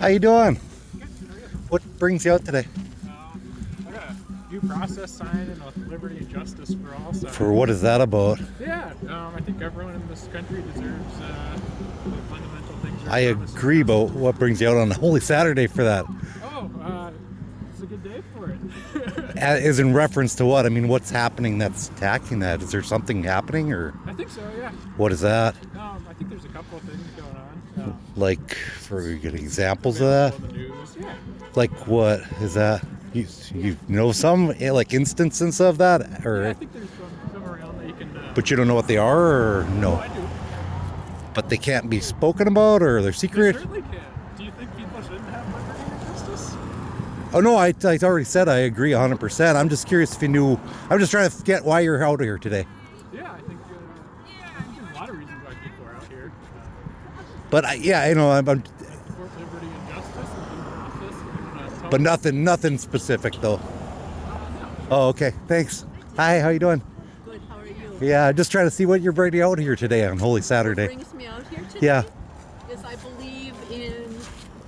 How you doing? What brings you out today? I got a due process sign with liberty and justice for all. So For what is that about? yeah, I think everyone in this country deserves the fundamental things. I agree, but what brings you out on Holy Saturday for that? It's a good day for it. Is in reference to what? I mean, what's happening that's attacking that? Is there something happening, or I think so. Yeah. what is that? I think there's a couple of things going on. Like, for you get examples of that? The news. Yeah. Like, what is that? You know some like instances of that, or Yeah, I think there's some around that you can. but you don't know what they are, or no? I do. But they can't be spoken about, or they're They secret. certainly can. Do you think people shouldn't have liberty and justice? Oh no, I already said I agree 100%. I'm just curious if you knew. I'm just trying to get why you're out here today. Yeah, I think there's a lot of reasons why people are out here. But I know I'm For liberty and justice and due process. And, but nothing specific though. Oh, okay. Thanks. Hi, how you doing? Good, how are you? Yeah, just trying to see what you're bringing out here today on Holy What Saturday. brings me out here today Yeah. is I believe in,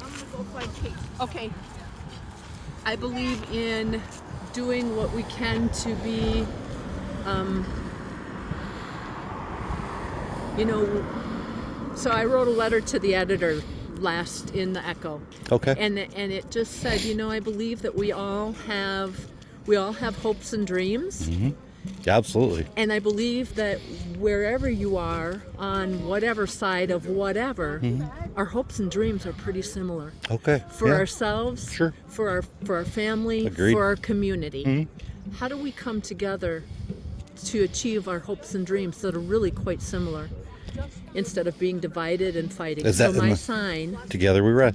I'm gonna go find Kate. Okay. I believe in doing what we can to be, so I wrote a letter to the editor last in the Echo. Okay. And it just said, I believe that we all have hopes and dreams. Yeah, absolutely. And I believe that wherever you are, on whatever side of whatever, our hopes and dreams are pretty similar. Okay. For yeah. ourselves, Sure. for our family, Agreed. for our community. How do we come together to achieve our hopes and dreams that are really quite similar, instead of being divided and fighting? Is that so in my the- sign, Together we rise.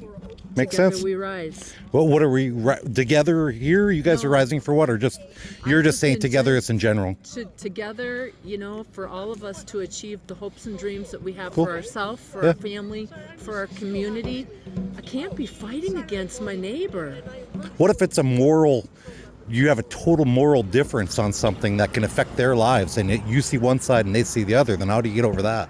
Makes together sense. we rise. Well, what are we together here? You guys are No. rising for what, or just you're I'm just just saying in together? gen- It's in general. Together, for all of us to achieve the hopes and dreams that we have Cool. for ourselves, for Yeah. our family, for our community. I can't be fighting against my neighbor. What if it's a moral? You have a total moral difference on something that can affect their lives, and you see one side and they see the other. Then how do you get over that?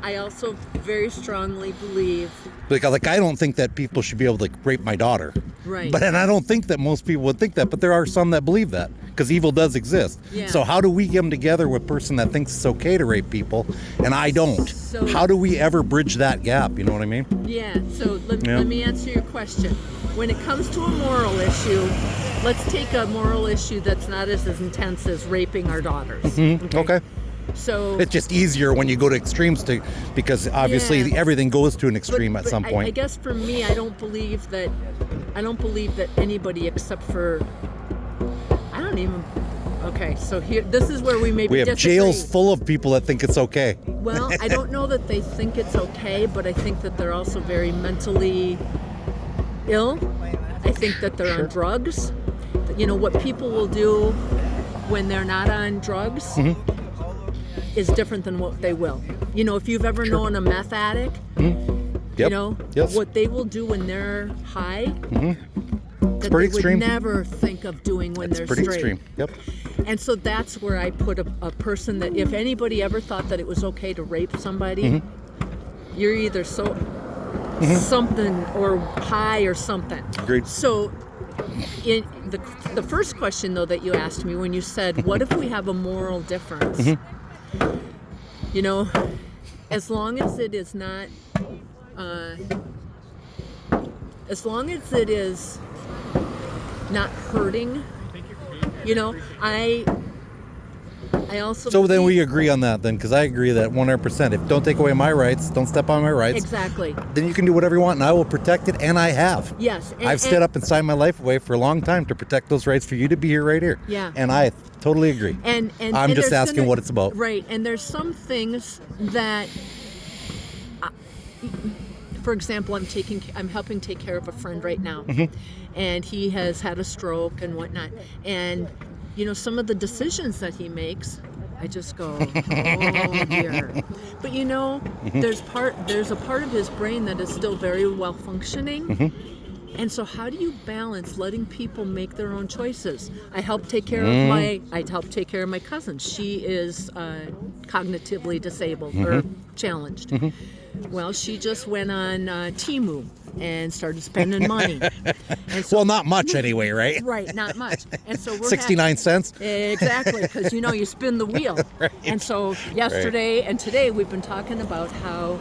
I also very strongly believe, Like I don't think that people should be able to rape my daughter. Right. And I don't think that most people would think that, but there are some that believe that because evil does exist. Yeah. So how do we get them together with a person that thinks it's okay to rape people and I don't? So- How do we ever bridge that gap? You know what I mean? yeah, so Yeah. let me answer your question. When it comes to a moral issue, let's take a moral issue that's not as intense as raping our daughters. Okay. So It's just easier when you go to extremes because obviously Yeah. everything goes to an extreme but at some I point. guess for me, I don't believe that anybody except for, I don't even. Okay, so this is where we maybe We have disagree. jails full of people that think it's okay. Well, I don't know that they think it's okay, but I think that they're also very mentally ill. I think that they're Sure. on drugs. What people will do when they're not on drugs is different than what they will. If you've ever known a meth addict, Yep. Yes. what they will do when they're high, that pretty they extreme. would never think of doing when It's they're pretty straight. extreme. Yep. And so that's where I put a person that if anybody ever thought that it was okay to rape somebody, you're either something or high or something. Agreed. So in the first question though that you asked me when you said, what if we have a moral difference? As long as it is not, as long as it is not hurting, I also So then we believe- agree on that then, because I agree that 100%. If don't take away my rights, don't step on my rights, exactly. then you can do whatever you want, and I will protect it, and I have. Yes, I've stood up and signed my life away for a long time to protect those rights for you to be here right here. Yeah. And I totally agree. And I'm just there's asking what it's about. Right, and there's some things that, for example, I'm helping take care of a friend right now, and he has had a stroke and whatnot, and some of the decisions that he makes, I just go, oh dear. But there's a part of his brain that is still very well functioning. And so how do you balance letting people make their own choices? I help take care of my cousin. She is cognitively disabled or challenged. Well, she just went on Temu and started spending money. And so, Well, not much anyway, right? right, not much. And so we're 69 cents. Exactly, because you spin the wheel. And so yesterday and today we've been talking about how,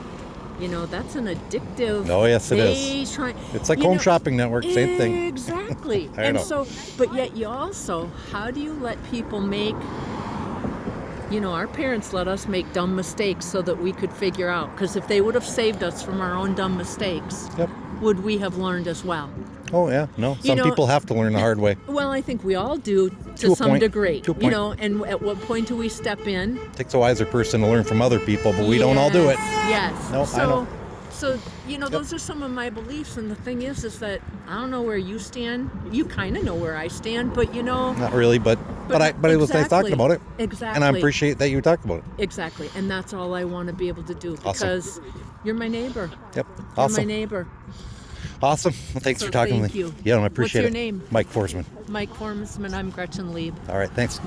that's an addictive. Oh, yes, it is. It's like Home Shopping Network, same thing. Exactly. I and know. so, but yet you also, how do you let people make? Our parents let us make dumb mistakes so that we could figure out. Because if they would have saved us from our own dumb mistakes, Yep. would we have learned as well? Oh, yeah. No, some people have to learn the hard way. Well, I think we all do To a some point. degree. To a point. And at what point do we step in? Takes a wiser person to learn from other people, but we don't all do it. Yes. No, I know. So, those are some of my beliefs. And the thing is that I don't know where you stand. You kind of know where I stand, but Not really, but it was nice talking about it. Exactly. And I appreciate that you talked about it. Exactly. And that's all I want to be able to do Awesome. because you're my neighbor. Yep. You're Awesome. my neighbor. Awesome. Well, thanks So for talking thank to me. you. Yeah, I appreciate What's your it. name? Mike Forsman. Mike Formsman. I'm Gretchen Lieb. All right, thanks.